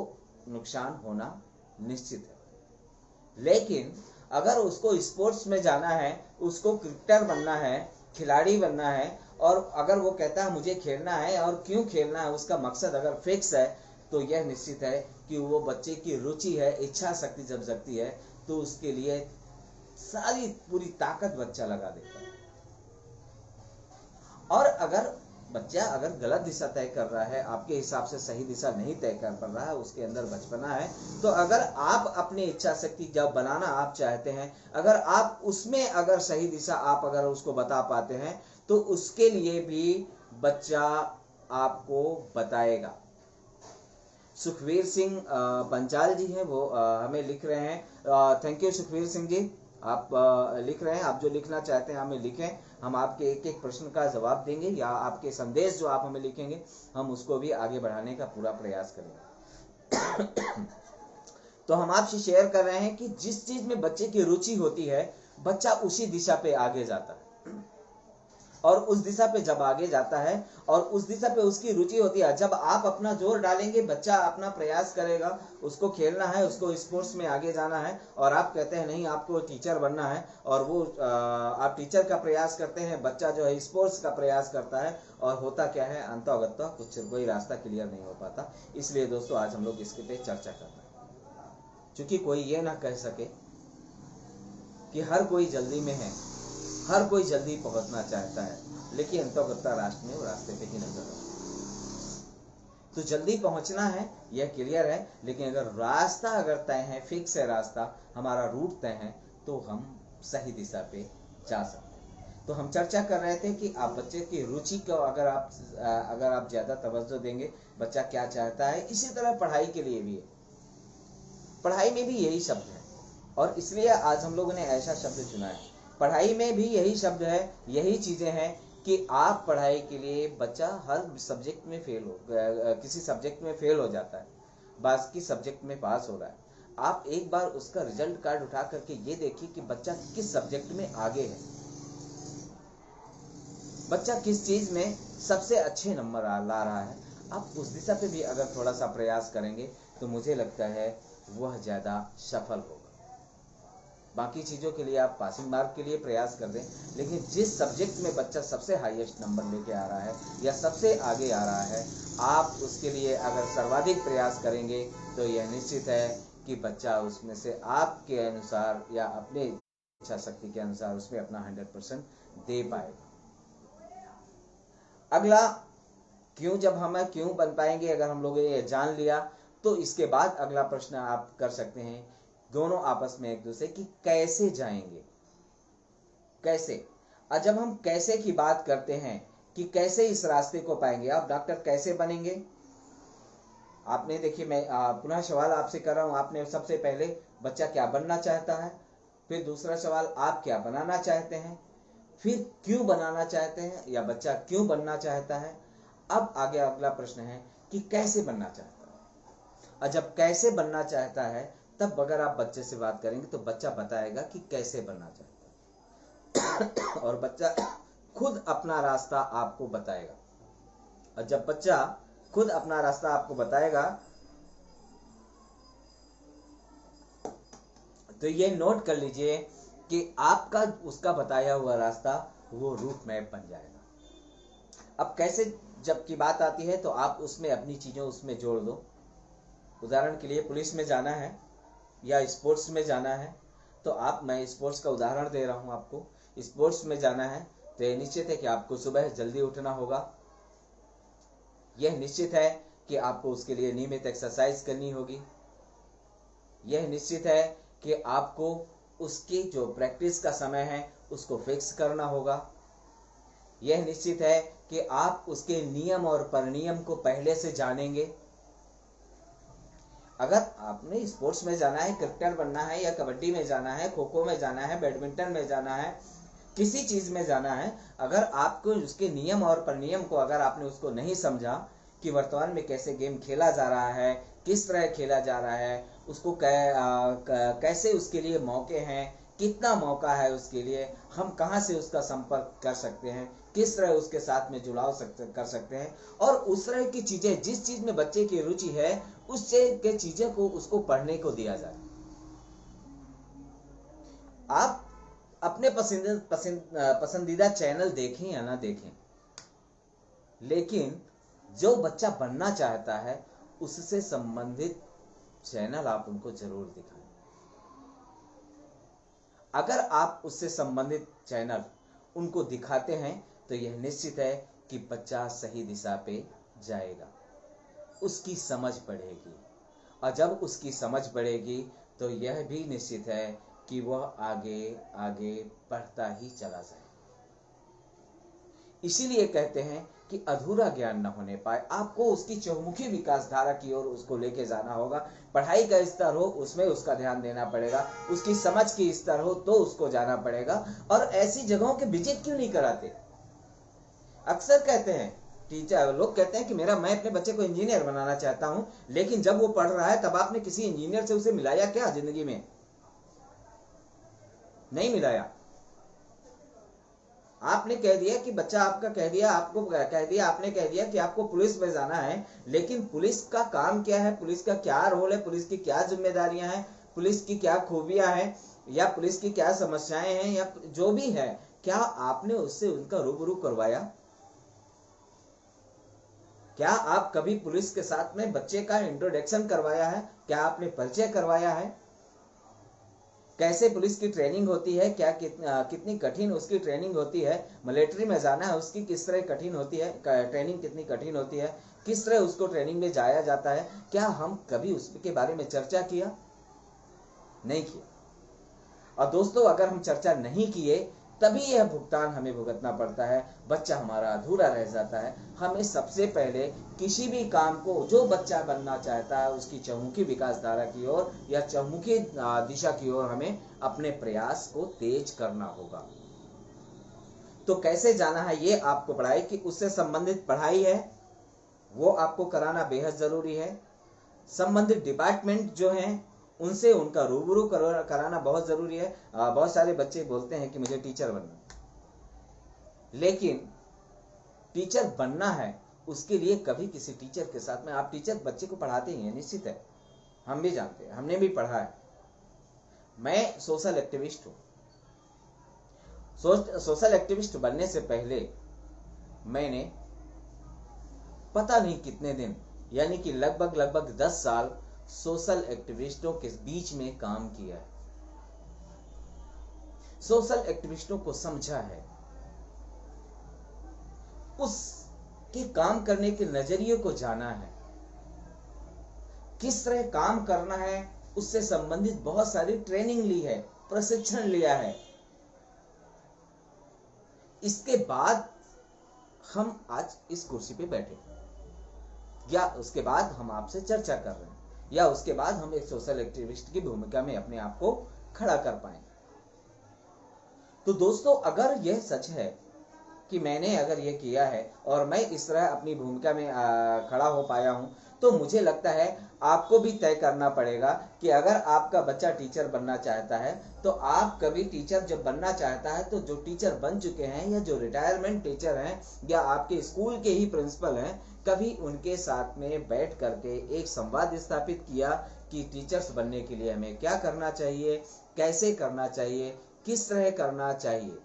Speaker 1: नुकसान होना निश्चित है। लेकिन अगर उसको स्पोर्ट्स में जाना है, उसको क्रिकेटर बनना है, खिलाड़ी बनना है, और अगर वो कहता है मुझे खेलना है और क्यों खेलना है, उसका मकसद अगर फिक्स है, तो यह निश्चित है कि वो बच्चे की रुचि है, इच्छा शक्ति जब जगती है तो उसके लिए सारी पूरी ताकत बच्चा लगा देता है। और अगर बच्चा अगर गलत दिशा तय कर रहा है, आपके हिसाब से सही दिशा नहीं तय कर पा रहा है, उसके अंदर बचपना है, तो अगर आप अपनी इच्छा शक्ति जब बनाना आप चाहते हैं, अगर आप उसमें अगर सही दिशा आप अगर उसको बता पाते हैं तो उसके लिए भी बच्चा आपको बताएगा। सुखवीर सिंह पंचाल जी हैं, वो हमें लिख रहे हैं। थैंक यू सुखवीर सिंह जी, आप लिख रहे हैं। आप जो लिखना चाहते हैं हमें लिखें, हम आपके एक एक प्रश्न का जवाब देंगे या आपके संदेश जो आप हमें लिखेंगे हम उसको भी आगे बढ़ाने का पूरा प्रयास करेंगे। तो हम आपसे शेयर कर रहे हैं कि जिस चीज में बच्चे की रुचि होती है बच्चा उसी दिशा पे आगे जाता है, और उस दिशा पे जब आगे जाता है और उस दिशा पे उसकी रुचि होती है, जब आप अपना जोर डालेंगे बच्चा अपना प्रयास करेगा, उसको खेलना है, उसको स्पोर्ट्स में आगे जाना है, और आप कहते हैं नहीं आपको टीचर बनना है, और वो आप टीचर का प्रयास करते हैं, बच्चा जो है स्पोर्ट्स का प्रयास करता है, और होता क्या है, अंततः कुछ कोई रास्ता क्लियर नहीं हो पाता। इसलिए दोस्तों आज हम लोग इसके पे चर्चा करते हैं, क्योंकि कोई ये ना कह सके कि हर कोई जल्दी में है, हर कोई जल्दी पहुंचना चाहता है, लेकिन अंततः रास्ते में वो रास्ते पे ही नजर आता है। तो जल्दी पहुंचना है, यह क्लियर है। लेकिन अगर रास्ता अगर तय है, फिक्स है रास्ता, हमारा रूट तय है, तो हम सही दिशा पे जा सकते हैं। तो हम चर्चा कर रहे थे कि आप बच्चे की रुचि को अगर आप ज़्यादा तवज्जो देंगे, बच्चा क्या चाहता है। इसी तरह पढ़ाई के लिए भी है, पढ़ाई में भी यही शब्द है, और इसलिए आज हम लोगों ने ऐसा शब्द चुना है। पढ़ाई में भी यही शब्द है, यही चीज़ें हैं कि आप पढ़ाई के लिए, बच्चा हर सब्जेक्ट में किसी सब्जेक्ट में फेल हो जाता है, बाकी सब्जेक्ट में पास हो रहा है। आप एक बार उसका रिजल्ट कार्ड उठा करके ये देखिए कि बच्चा किस सब्जेक्ट में आगे है, बच्चा किस चीज़ में सबसे अच्छे नंबर ला रहा है। आप उस दिशा पे भी अगर थोड़ा सा प्रयास करेंगे तो मुझे लगता है वह ज़्यादा सफल होगा। बाकी चीज़ों के लिए आप पासिंग मार्क के लिए प्रयास कर दें, लेकिन जिस सब्जेक्ट में बच्चा सबसे हाईएस्ट नंबर लेके आ रहा है या सबसे आगे आ रहा है, आप उसके लिए अगर सर्वाधिक प्रयास करेंगे तो यह निश्चित है कि बच्चा उसमें से आपके अनुसार या अपने इच्छा शक्ति के अनुसार उसमें अपना 100% दे पाएगा। अगला, क्यों, जब हम क्यों बन पाएंगे, अगर हम लोग ये जान लिया तो इसके बाद अगला प्रश्न आप कर सकते हैं दोनों आपस में एक दूसरे की, कैसे जाएंगे, कैसे। और जब हम कैसे की बात करते हैं कि कैसे इस रास्ते को पाएंगे, आप डॉक्टर कैसे बनेंगे। आपने देखिए, मैं पुनः सवाल आपसे कर रहा हूं, आपने सबसे पहले बच्चा क्या बनना चाहता है, फिर दूसरा सवाल आप क्या बनाना चाहते हैं, फिर क्यों बनाना चाहते हैं या बच्चा क्यों बनना चाहता है। अब आगे अगला प्रश्न है कि कैसे बनना चाहता है। और जब कैसे बनना चाहता है, तब अगर आप बच्चे से बात करेंगे तो बच्चा बताएगा कि कैसे बनना चाहता है और बच्चा खुद अपना रास्ता आपको बताएगा। और जब बच्चा खुद अपना रास्ता आपको बताएगा तो ये नोट कर लीजिए कि आपका उसका बताया हुआ रास्ता वो रूट मैप बन जाएगा। अब कैसे जब की बात आती है तो आप उसमें अपनी चीज़ों उसमें जोड़ दो। उदाहरण के लिए पुलिस में जाना है या स्पोर्ट्स में जाना है, तो मैं स्पोर्ट्स का उदाहरण दे रहा हूँ आपको। स्पोर्ट्स में जाना है तो यह निश्चित है कि आपको सुबह जल्दी उठना होगा। यह निश्चित है कि आपको उसके लिए नियमित एक्सरसाइज करनी होगी। यह निश्चित है कि आपको उसकी जो प्रैक्टिस का समय है उसको फिक्स करना होगा। यह निश्चित है कि आप उसके नियम और परिनियम को पहले से जानेंगे। अगर आपने स्पोर्ट्स में जाना है, क्रिकेटर बनना है या कबड्डी में जाना है, खो खो में जाना है, बैडमिंटन में जाना है, किसी चीज में जाना है, अगर आपको उसके नियम और परिनियम को अगर आपने उसको नहीं समझा कि वर्तमान में कैसे गेम खेला जा रहा है, किस तरह खेला जा रहा है, उसको कैसे उसके लिए मौके हैं, कितना मौका है उसके लिए, हम कहाँ से उसका संपर्क कर सकते हैं, किस तरह उसके साथ में जुड़ाव कर सकते हैं, और उस तरह की चीजें, जिस चीज में बच्चे की रुचि है उस के चीजें को उसको पढ़ने को दिया जाए। आप अपने पसंदीदा चैनल देखें या ना देखें, लेकिन जो बच्चा बनना चाहता है उससे संबंधित चैनल आप उनको जरूर दिखाएं। अगर आप उससे संबंधित चैनल उनको दिखाते हैं तो यह निश्चित है कि बच्चा सही दिशा पे जाएगा, उसकी समझ बढ़ेगी, और जब उसकी समझ बढ़ेगी तो यह भी निश्चित है कि वह आगे आगे बढ़ता ही चला जाए। इसीलिए कहते हैं कि अधूरा ज्ञान न होने पाए। आपको उसकी चहुमुखी विकास धारा की ओर उसको लेके जाना होगा। पढ़ाई का स्तर हो उसमें उसका ध्यान देना पड़ेगा, उसकी समझ की स्तर हो तो उसको जाना पड़ेगा। और ऐसी जगहों के विजिट क्यों नहीं कराते। अक्सर कहते हैं टीचर लोग कहते हैं कि मैं अपने बच्चे को इंजीनियर बनाना चाहता हूं, लेकिन जब वो पढ़ रहा है तब आपने किसी इंजीनियर से उसे मिलाया क्या जिंदगी में? नहीं मिलाया। आपने कह दिया कि बच्चा आपका कह दिया आपने कह दिया कि आपको पुलिस में जाना है, लेकिन पुलिस का काम क्या है, पुलिस का क्या रोल है, पुलिस की क्या जिम्मेदारियां हैं, पुलिस की क्या खूबियां हैं, या पुलिस की क्या समस्याएं हैं, या जो भी है, क्या आपने उससे उनका रूबरू करवाया? क्या आप कभी पुलिस के साथ में बच्चे का इंट्रोडक्शन करवाया है? क्या आपने परिचय करवाया है? कैसे पुलिस की ट्रेनिंग होती है, क्या कितनी कठिन उसकी ट्रेनिंग होती है, मिलिट्री में जाना है उसकी किस तरह कठिन होती है, ट्रेनिंग कितनी कठिन होती है, किस तरह उसको ट्रेनिंग में जाया जाता है, क्या हम कभी उसके बारे में चर्चा किया? नहीं किया। और दोस्तों, अगर हम चर्चा नहीं किए तभी यह भुगतान हमें भुगतना पड़ता है, बच्चा हमारा अधूरा रह जाता है। हमें सबसे पहले किसी भी काम को, जो बच्चा बनना चाहता है, उसकी चहुमुखी विकास धारा की ओर या चहुमुखी दिशा की ओर हमें अपने प्रयास को तेज करना होगा। तो कैसे जाना है, ये आपको पढ़ाई की उससे संबंधित पढ़ाई है वो आपको कराना बेहद जरूरी है। संबंधित डिपार्टमेंट जो हैं उनसे उनका रूबरू कराना बहुत जरूरी है। बहुत सारे बच्चे बोलते हैं कि मुझे टीचर बनना, लेकिन टीचर बनना है उसके लिए कभी किसी टीचर के साथ में, आप टीचर बच्चे को पढ़ाते ही हैं, निश्चित है, हम भी जानते हैं, हमने भी पढ़ा है। मैं सोशल एक्टिविस्ट हूं। सोशल एक्टिविस्ट बनने से पहले मैंने पता नहीं कितने दिन, यानी कि लगभग 10 साल सोशल एक्टिविस्टों के बीच में काम किया है, सोशल एक्टिविस्टों को समझा है, उसके काम करने के नजरिए को जाना है, किस तरह काम करना है, उससे संबंधित बहुत सारी ट्रेनिंग ली है, प्रशिक्षण लिया है। इसके बाद हम आज इस कुर्सी पे बैठे, या उसके बाद हम आपसे चर्चा कर रहे हैं, या उसके बाद हम एक सोशल एक्टिविस्ट की भूमिका में अपने आप को खड़ा कर पाए। तो दोस्तों, अगर यह सच है कि मैंने अगर यह किया है और मैं इस तरह अपनी भूमिका में खड़ा हो पाया हूं, तो मुझे लगता है आपको भी तय करना पड़ेगा कि अगर आपका बच्चा टीचर बनना चाहता है तो आप कभी टीचर जब बनना चाहता है तो जो टीचर बन चुके हैं या जो रिटायरमेंट टीचर हैं या आपके स्कूल के ही प्रिंसिपल हैं, कभी उनके साथ में बैठ करके एक संवाद स्थापित किया कि टीचर्स बनने के लिए हमें क्या करना चाहिए, कैसे करना चाहिए, किस तरह करना चाहिए।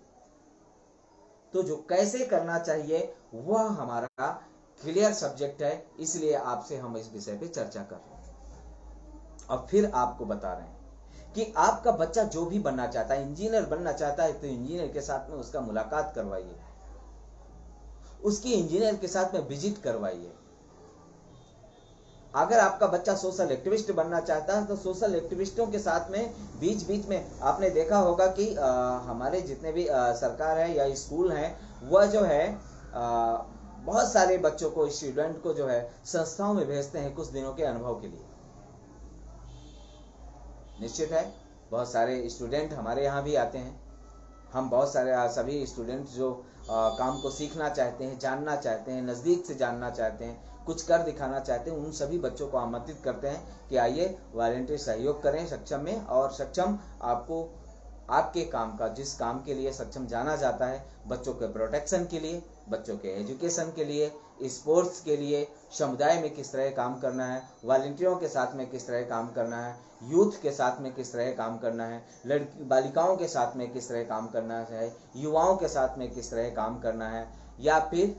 Speaker 1: तो जो कैसे करना चाहिए वह हमारा क्लियर सब्जेक्ट है, इसलिए आपसे हम इस विषय पे चर्चा कर रहे हैं। और फिर आपको बता रहे हैं कि आपका बच्चा जो भी बनना चाहता है, इंजीनियर बनना चाहता है तो इंजीनियर के साथ में उसका मुलाकात करवाइए, उसकी इंजीनियर के साथ में विजिट करवाइए। अगर आपका बच्चा सोशल एक्टिविस्ट बनना चाहता है तो सोशल एक्टिविस्टों के साथ में बीच बीच में आपने देखा होगा कि हमारे जितने भी सरकार है या स्कूल हैं, वह जो है बहुत सारे बच्चों को, स्टूडेंट को जो है संस्थाओं में भेजते हैं कुछ दिनों के अनुभव के लिए। निश्चित है, बहुत सारे स्टूडेंट हमारे यहाँ भी आते हैं। हम बहुत सारे सभी स्टूडेंट जो काम को सीखना चाहते हैं, जानना चाहते हैं, नज़दीक से जानना चाहते हैं, कुछ कर दिखाना चाहते हैं, उन सभी बच्चों को आमंत्रित करते हैं कि आइए वॉलंटियर सहयोग करें सक्षम में। और सक्षम आपको आपके काम का, जिस काम के लिए सक्षम जाना जाता है, बच्चों के प्रोटेक्शन के लिए, बच्चों के एजुकेशन के लिए, स्पोर्ट्स के लिए, समुदाय में किस तरह काम करना है, वॉलंटियरों के साथ में किस तरह काम करना है, यूथ के साथ में किस तरह काम करना है, लड़की बालिकाओं के साथ में किस तरह काम करना है, युवाओं के साथ में किस तरह काम करना है, या फिर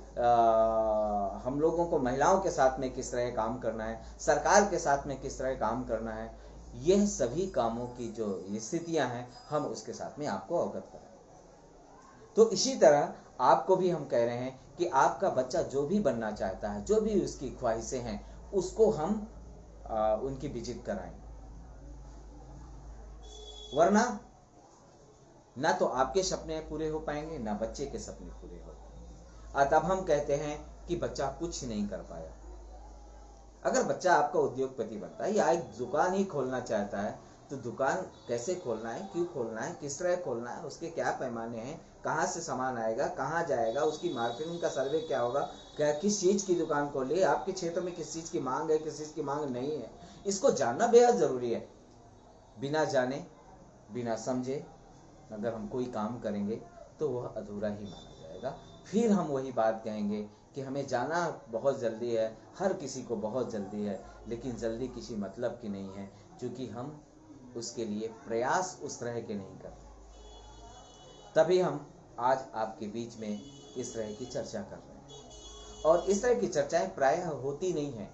Speaker 1: हम लोगों को महिलाओं के साथ में किस तरह काम करना है, सरकार के साथ में किस तरह काम करना है, यह सभी कामों की जो स्थितियां हैं हम उसके साथ में आपको अवगत कराएं। तो इसी तरह आपको भी हम कह रहे हैं कि आपका बच्चा जो भी बनना चाहता है, जो भी उसकी ख्वाहिशें हैं, उसको हम उनकी विजिट कराएं, वरना ना तो आपके सपने पूरे हो पाएंगे ना बच्चे के सपने पूरे हो पाएंगे। तब हम कहते हैं कि बच्चा कुछ नहीं कर पाया। अगर बच्चा आपका उद्योगपति बनता है या एक दुकान ही खोलना चाहता है, तो दुकान कैसे खोलना है, क्यों खोलना है, किस तरह खोलना है, उसके क्या पैमाने हैं, कहाँ से सामान आएगा, कहाँ जाएगा, उसकी मार्केटिंग का सर्वे क्या होगा, क्या किस चीज़ की दुकान खोली, आपके क्षेत्र में किस चीज़ की मांग है, किस चीज़ की मांग नहीं है, इसको जानना बेहद ज़रूरी है। बिना जाने, बिना समझे अगर हम कोई काम करेंगे तो वह अधूरा ही माना जाएगा। फिर हम वही बात कहेंगे कि हमें जाना बहुत जल्दी है, हर किसी को बहुत जल्दी है, लेकिन जल्दी किसी मतलब की नहीं है, क्योंकि हम उसके लिए प्रयास उस तरह के नहीं करते। तभी हम आज आपके बीच में इस तरह की चर्चा कर रहे हैं। और इस तरह की चर्चाएं प्रायः होती नहीं हैं,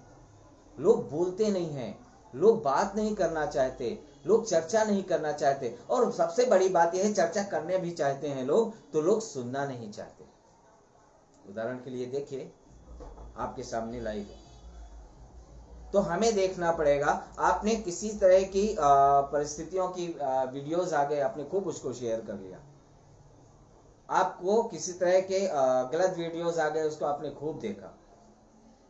Speaker 1: लोग बोलते नहीं हैं, लोग बात नहीं करना चाहते, लोग चर्चा नहीं करना चाहते, और सबसे बड़ी बात यह है चर्चा करने भी चाहते हैं लोग तो लोग सुनना नहीं चाहते। उदाहरण के लिए देखिए, आपके सामने लाइव है। तो हमें देखना पड़ेगा। आपने किसी तरह की परिस्थितियों की वीडियोस आ गए, आपने खूब उसको शेयर कर लिया। आपको किसी तरह के गलत वीडियोस आ गए, उसको आपने खूब देखा।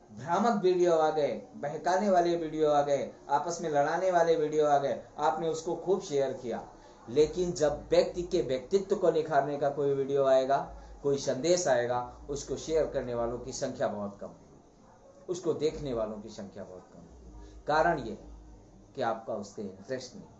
Speaker 1: भ्रामक वीडियो आ गए, बहकाने वाले वीडियो आ गए, आपस में लड़ाने वाले वीडियो आ गए, आपने उसको खूब शेयर किया। लेकिन जब व्यक्ति के व्यक्तित्व को निखारने का कोई वीडियो आएगा, कोई संदेश आएगा, उसको शेयर करने वालों की संख्या बहुत कम, उसको देखने वालों की संख्या बहुत कम। कारण ये है कि आपका उससे इंटरेस्ट नहीं।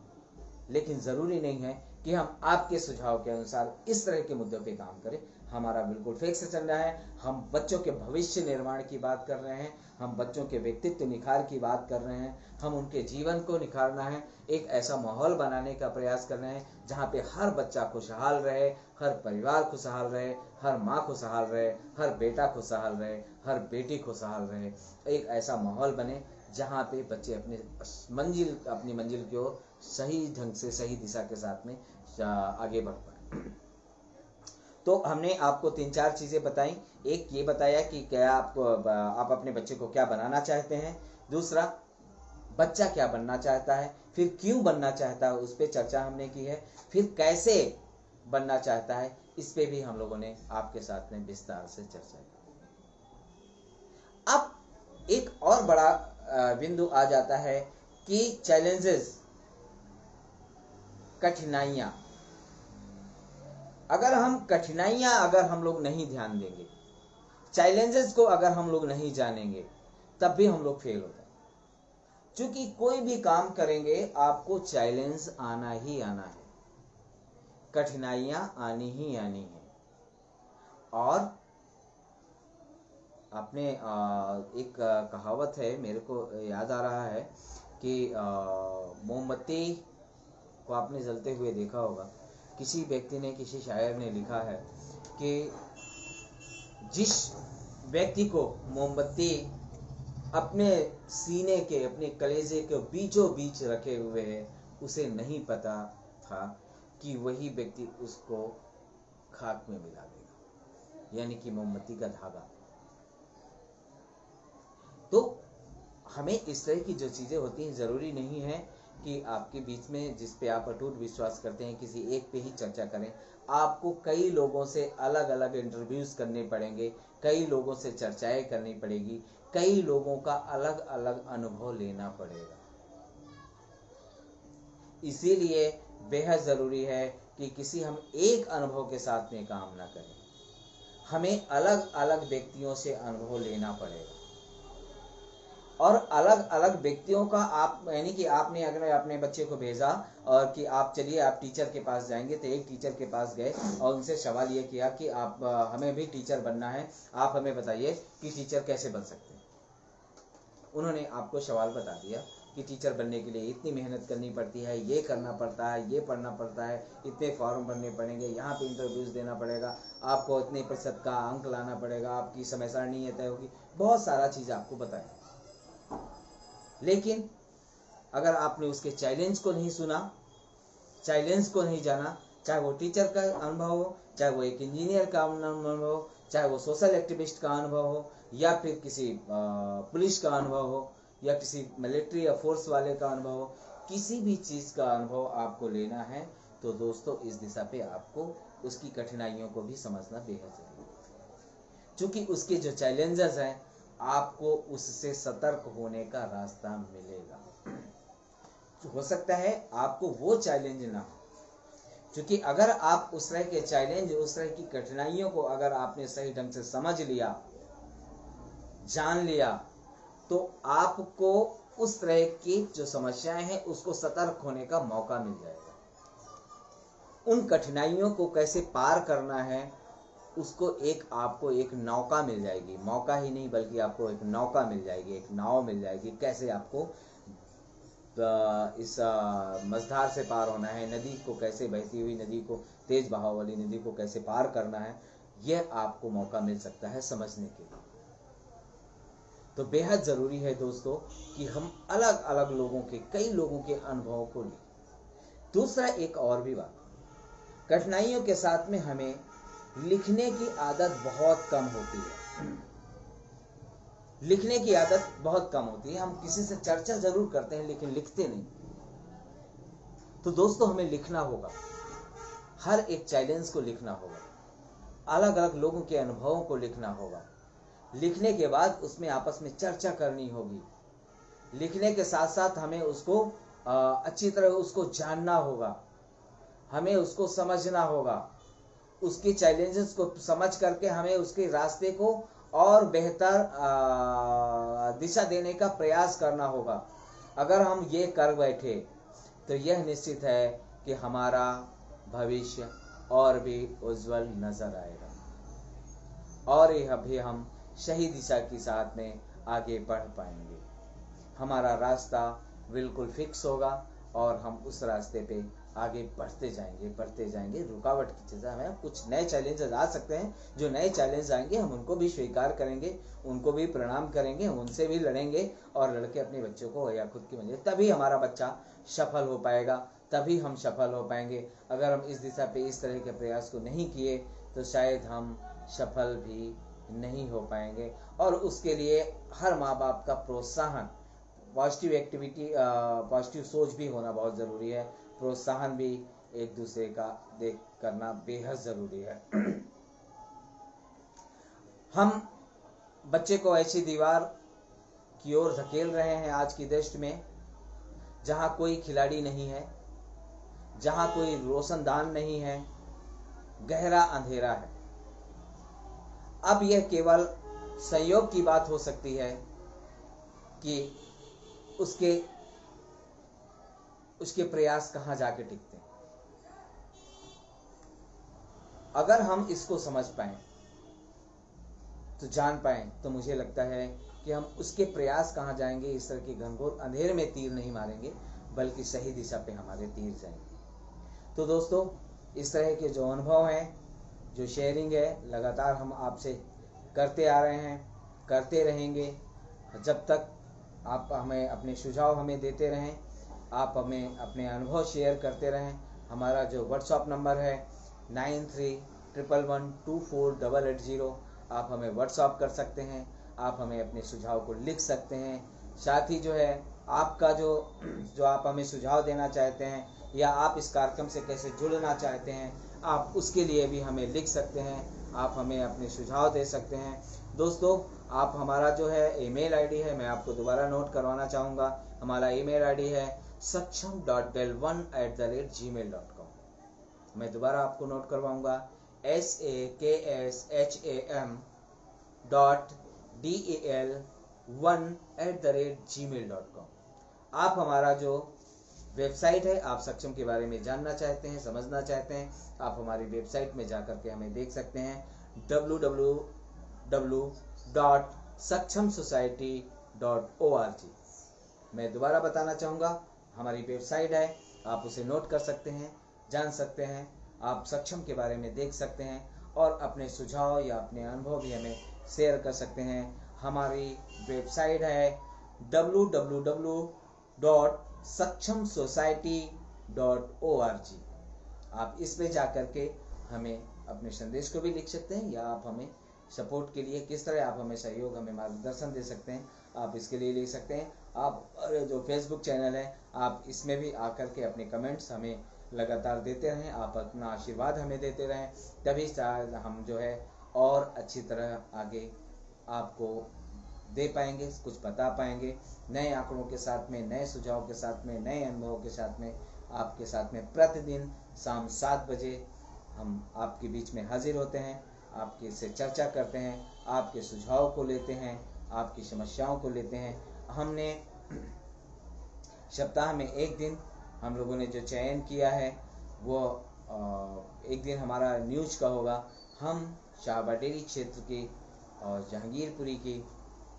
Speaker 1: लेकिन जरूरी नहीं है कि हम आपके सुझाव के अनुसार इस तरह के मुद्दों पे काम करें। हमारा बिल्कुल फिक्स चल रहा है। हम बच्चों के भविष्य निर्माण की बात कर रहे हैं, हम बच्चों के व्यक्तित्व निखार की बात कर रहे हैं, हम उनके जीवन को निखारना है, एक ऐसा माहौल बनाने का प्रयास कर रहे हैं जहाँ पे हर बच्चा खुशहाल रहे, हर परिवार खुशहाल रहे, हर माँ खुशहाल रहे, हर बेटा खुशहाल रहे, हर बेटी खुशहाल रहे। एक ऐसा माहौल बने जहाँ पे बच्चे अपनी मंजिल की ओर सही ढंग से, सही दिशा के साथ में आगे बढ़ पाए। तो हमने आपको 3-4 चीजें बताई। एक ये बताया कि क्या आप अपने बच्चे को क्या बनाना चाहते हैं। दूसरा, बच्चा क्या बनना चाहता है, फिर क्यों बनना चाहता है, उस पर चर्चा हमने की है। फिर कैसे बनना चाहता है, इस पे भी हम लोगों ने आपके साथ में विस्तार से चर्चा की। अब एक और बड़ा बिंदु आ जाता है कि चैलेंजेस, कठिनाइयां। अगर हम लोग नहीं ध्यान देंगे, चैलेंजेस को अगर हम लोग नहीं जानेंगे, तब भी हम लोग फेल होते हैं। क्योंकि कोई भी काम करेंगे आपको चैलेंज आना ही आना है, कठिनाइयां आनी ही आनी है। और आपने एक कहावत है, मेरे को याद आ रहा है कि मोमबत्ती को आपने जलते हुए देखा होगा। किसी व्यक्ति ने, किसी शायर ने लिखा है कि जिस व्यक्ति को मोमबत्ती अपने सीने के, अपने कलेजे के बीचों बीच रखे हुए है, उसे नहीं पता था कि वही व्यक्ति उसको खाक में मिला देगा, यानी कि मोमबत्ती का धागा। तो हमें इस तरह की जो चीजें होती हैं, जरूरी नहीं है कि आपके बीच में जिस पे आप अटूट विश्वास करते हैं किसी एक पे ही चर्चा करें। आपको कई लोगों से अलग अलग इंटरव्यूज करने पड़ेंगे, कई लोगों से चर्चाएं करनी पड़ेगी, कई लोगों का अलग अलग अनुभव लेना पड़ेगा। इसीलिए बेहद जरूरी है कि किसी हम एक अनुभव के साथ में काम ना करें, हमें अलग अलग व्यक्तियों से अनुभव लेना पड़ेगा। और अलग अलग व्यक्तियों का आप, यानी कि आपने अगर अपने बच्चे को भेजा और कि आप चलिए आप टीचर के पास जाएंगे, तो एक टीचर के पास गए और उनसे सवाल ये किया कि आप हमें भी टीचर बनना है, आप हमें बताइए कि टीचर कैसे बन सकते हैं। उन्होंने आपको सवाल बता दिया कि टीचर बनने के लिए इतनी मेहनत करनी पड़ती है, ये करना पड़ता है, ये पढ़ना पड़ता है, इतने फॉर्म भरने पड़ेंगे, यहाँ पे इंटरव्यूज देना पड़ेगा, आपको इतने प्रतिशत का अंक लाना पड़ेगा, आपकी समय सारणी तय होगी, बहुत सारा चीज़ आपको बताया। लेकिन अगर आपने उसके चैलेंज को नहीं सुना, चैलेंज को नहीं जाना, चाहे वो टीचर का अनुभव हो, चाहे वो एक इंजीनियर का अनुभव हो, चाहे वो सोशल एक्टिविस्ट का अनुभव हो, या फिर किसी पुलिस का अनुभव हो, या किसी मिलिट्री या फोर्स वाले का अनुभव हो, किसी भी चीज़ का अनुभव आपको लेना है, तो दोस्तों इस दिशा पे आपको उसकी कठिनाइयों को भी समझना बेहद जरूरी है। क्योंकि उसके जो चैलेंजेस हैं, आपको उससे सतर्क होने का रास्ता मिलेगा। हो सकता है आपको वो चैलेंज ना हो, क्योंकि अगर आप उस तरह के चैलेंज, उस तरह की कठिनाइयों को अगर आपने सही ढंग से समझ लिया, जान लिया, तो आपको उस तरह की जो समस्याएं हैं उसको सतर्क होने का मौका मिल जाएगा। उन कठिनाइयों को कैसे पार करना है, उसको आपको एक नौका मिल जाएगी। मौका ही नहीं बल्कि आपको एक नौका मिल जाएगी, एक नाव मिल जाएगी। कैसे आपको इस मझधार से पार होना है, नदी को कैसे, बहती हुई नदी को, तेज बहाव वाली नदी को कैसे पार करना है, यह आपको मौका मिल सकता है समझने के लिए। तो बेहद जरूरी है दोस्तों कि हम अलग अलग लोगों के, कई लोगों के अनुभवों को लें। दूसरा एक और भी बात, कठिनाइयों के साथ में हमें लिखने की आदत बहुत कम होती है। लिखने की आदत बहुत कम होती है। हम किसी से चर्चा जरूर करते हैं लेकिन लिखते नहीं। तो दोस्तों हमें लिखना होगा, हर एक चैलेंज को लिखना होगा, अलग अलग लोगों के अनुभवों को लिखना होगा। लिखने के बाद उसमें आपस में चर्चा करनी होगी। लिखने के साथ साथ हमें उसको अच्छी तरह उसको जानना होगा, हमें उसको समझना होगा, उसके चैलेंजेस को समझ करके हमें उसके रास्ते को और बेहतर दिशा देने का प्रयास करना होगा। अगर हम ये कर बैठे तो यह निश्चित है कि हमारा भविष्य और भी उज्जवल नजर आएगा और यह भी हम सही दिशा के साथ में आगे बढ़ पाएंगे। हमारा रास्ता बिल्कुल फिक्स होगा और हम उस रास्ते पे आगे बढ़ते जाएंगे। रुकावट की चीज़ हमें कुछ नए चैलेंजेस आ सकते हैं। जो नए चैलेंज आएंगे हम उनको भी स्वीकार करेंगे, उनको भी प्रणाम करेंगे, उनसे भी लड़ेंगे और लड़के अपने बच्चों को या खुद की मंजिल, तभी हमारा बच्चा सफल हो पाएगा, तभी हम सफल हो पाएंगे। अगर हम इस दिशा पे इस तरह के प्रयास को नहीं किए तो शायद हम सफल भी नहीं हो पाएंगे। और उसके लिए हर माँ बाप का प्रोत्साहन, पॉजिटिव एक्टिविटी, पॉजिटिव सोच भी होना बहुत ज़रूरी है। प्रोत्साहन भी एक दूसरे का देख करना बेहद ज़रूरी है। हम बच्चे को ऐसी दीवार की ओर धकेल रहे हैं आज की दृष्टि में जहां कोई खिलाड़ी नहीं है, जहां कोई रोशनदान नहीं है, गहरा अंधेरा है। अब यह केवल संयोग की बात हो सकती है कि उसके प्रयास कहाँ जाके टिकते हैं। अगर हम इसको समझ पाए तो जान पाए तो मुझे लगता है कि हम उसके प्रयास कहाँ जाएंगे, इस तरह के घनघोर अंधेरे में तीर नहीं मारेंगे बल्कि सही दिशा पे हमारे तीर जाएंगे। तो दोस्तों इस तरह के जो अनुभव हैं, जो शेयरिंग है, लगातार हम आपसे करते आ रहे हैं, करते रहेंगे जब तक आप हमें अपने सुझाव हमें देते रहें, आप हमें अपने अनुभव शेयर करते रहें। हमारा जो व्हाट्सएप नंबर है 9311124880, आप हमें व्हाट्सएप कर सकते हैं, आप हमें अपने सुझाव को लिख सकते हैं। साथ ही जो है आपका जो आप हमें सुझाव देना चाहते हैं या आप इस कार्यक्रम से कैसे जुड़ना चाहते हैं, आप उसके लिए भी हमें लिख सकते हैं, आप हमें अपने सुझाव दे सकते हैं। दोस्तों आप हमारा जो है ईमेल आईडी है, मैं आपको दोबारा नोट करवाना चाहूँगा। हमारा ईमेल आईडी है saksham.del1@gmail.com। मैं दोबारा आपको नोट करवाऊँगा, saksham.del1@gmail.com। आप हमारा जो वेबसाइट है, आप सक्षम के बारे में जानना चाहते हैं, समझना चाहते हैं, आप हमारी वेबसाइट में जाकर के हमें देख सकते हैं www.sakshamsociety.org। मैं दोबारा बताना चाहूँगा, हमारी वेबसाइट है, आप उसे नोट कर सकते हैं, जान सकते हैं, आप सक्षम के बारे में देख सकते हैं और अपने सुझाव या अपने अनुभव भी हमें शेयर कर सकते हैं। हमारी वेबसाइट है www.sakshamsociety.org। आप इस पे जाकर के हमें अपने संदेश को भी लिख सकते हैं या आप हमें सपोर्ट के लिए किस तरह आप हमें सहयोग, हमें मार्गदर्शन दे सकते हैं, आप इसके लिए लिख सकते हैं। आप जो फेसबुक चैनल है, आप इसमें भी आकर के अपने कमेंट्स हमें लगातार देते रहें, आप अपना आशीर्वाद हमें देते रहें, तभी शायद हम जो है और अच्छी तरह आगे आपको दे पाएंगे, कुछ बता पाएंगे, नए आंकड़ों के साथ में, नए सुझाव के साथ में, नए अनुभवों के साथ में, आपके साथ में प्रतिदिन शाम 7 बजे हम आपके बीच में हाजिर होते हैं, आपके से चर्चा करते हैं, आपके सुझाव को लेते हैं, आपकी समस्याओं को लेते हैं। हमने सप्ताह में एक दिन हम लोगों ने जो चयन किया है वो एक दिन हमारा न्यूज़ का होगा। हम शाहबाडेरी क्षेत्र की और जहांगीरपुरी की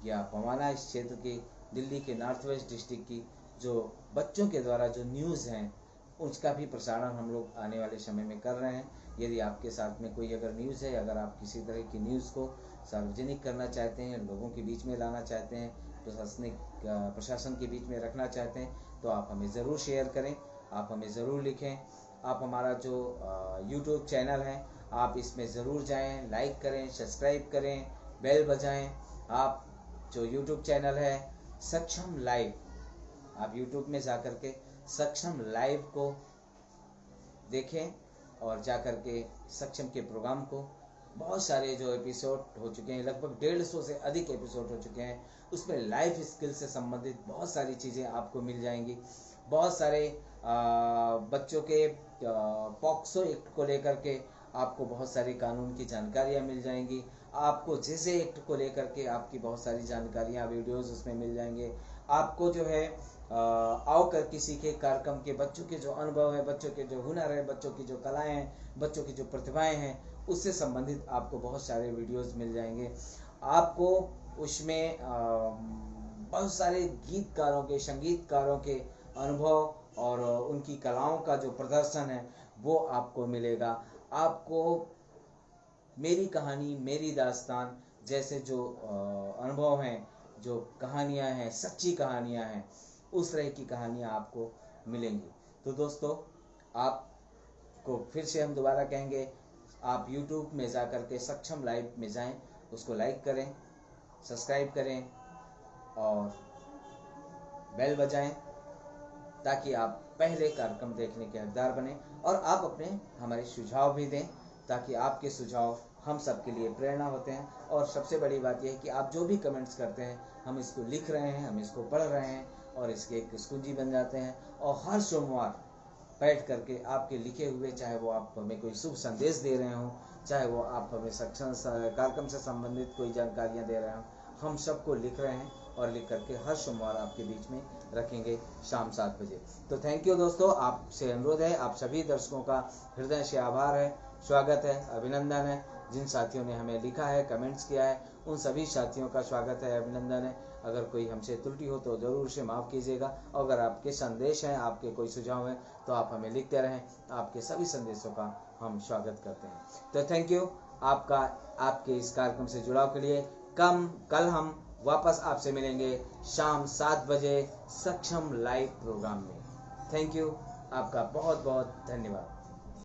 Speaker 1: या पवाना इस क्षेत्र की, दिल्ली के नॉर्थ वेस्ट डिस्ट्रिक्ट की जो बच्चों के द्वारा जो न्यूज़ हैं उसका भी प्रसारण हम लोग आने वाले समय में कर रहे हैं। यदि आपके साथ में कोई अगर न्यूज़ है, अगर आप किसी तरह की न्यूज़ को सार्वजनिक करना चाहते हैं, लोगों के बीच में लाना चाहते हैं, प्रशासन के बीच में रखना चाहते हैं, तो आप हमें ज़रूर शेयर करें, आप हमें ज़रूर लिखें। आप हमारा जो यूट्यूब चैनल है आप इसमें ज़रूर जाएं, लाइक करें, सब्सक्राइब करें, बेल बजाएं। आप जो यूट्यूब चैनल है सक्षम लाइव, आप यूट्यूब में जा कर के सक्षम लाइव को देखें और जा कर के सक्षम के प्रोग्राम को, बहुत सारे जो एपिसोड हो चुके हैं, लगभग 150 से अधिक एपिसोड हो चुके हैं, उसमें लाइफ स्किल से संबंधित बहुत सारी चीज़ें आपको मिल जाएंगी। बहुत सारे बच्चों के पॉक्सो एक्ट को लेकर के आपको बहुत सारी कानून की जानकारियाँ मिल जाएंगी। आपको जैसे एक्ट को लेकर के आपकी बहुत सारी जानकारियाँ, वीडियोस उसमें मिल जाएंगे। आपको जो है आओ कर किसी के कार्यक्रम के बच्चों के जो अनुभव है, बच्चों के जो हुनर है, बच्चों की जो कलाएं हैं, बच्चों की जो प्रतिभाएं हैं, उससे संबंधित आपको बहुत सारे वीडियोस मिल जाएंगे। आपको उसमें बहुत सारे गीतकारों के, संगीतकारों के अनुभव और उनकी कलाओं का जो प्रदर्शन है वो आपको मिलेगा। आपको मेरी कहानी, मेरी दास्तान जैसे जो अनुभव हैं, जो कहानियां हैं, सच्ची कहानियां हैं, उस तरह की कहानियां आपको मिलेंगी। तो दोस्तों, आपको फिर से हम दोबारा कहेंगे, आप YouTube में जा कर के सक्षम लाइव में जाएं, उसको लाइक करें, सब्सक्राइब करें और बेल बजाएं, ताकि आप पहले कार्यक्रम देखने के हकदार बने। और आप अपने हमारे सुझाव भी दें, ताकि आपके सुझाव हम सबके लिए प्रेरणा होते हैं। और सबसे बड़ी बात यह है कि आप जो भी कमेंट्स करते हैं, हम इसको लिख रहे हैं, हम इसको पढ़ रहे हैं और इसके एक स्कूंजी बन जाते हैं। और हर सोमवार बैठ करके आपके लिखे हुए, चाहे वो आप हमें कोई शुभ संदेश दे रहे हों, चाहे वो आप हमें सक्षम कार्यक्रम से संबंधित कोई जानकारियाँ दे रहे हों, हम सबको लिख रहे हैं और लिख करके हर सोमवार आपके बीच में रखेंगे शाम 7 बजे। तो थैंक यू दोस्तों, आपसे अनुरोध है, आप सभी दर्शकों का हृदय से आभार है, स्वागत है, अभिनंदन है। जिन साथियों ने हमें लिखा है, कमेंट्स किया है, उन सभी साथियों का स्वागत है, अभिनंदन है। अगर कोई हमसे त्रुटि हो तो ज़रूर से माफ़ कीजिएगा। और अगर आपके संदेश हैं, आपके कोई सुझाव हैं, तो आप हमें लिखते रहें। आपके सभी संदेशों का हम स्वागत करते हैं। तो थैंक यू आपका, आपके इस कार्यक्रम से जुड़ाव के लिए। कल हम वापस आपसे मिलेंगे शाम 7 बजे सक्षम लाइव प्रोग्राम में। थैंक यू, आपका बहुत बहुत धन्यवाद।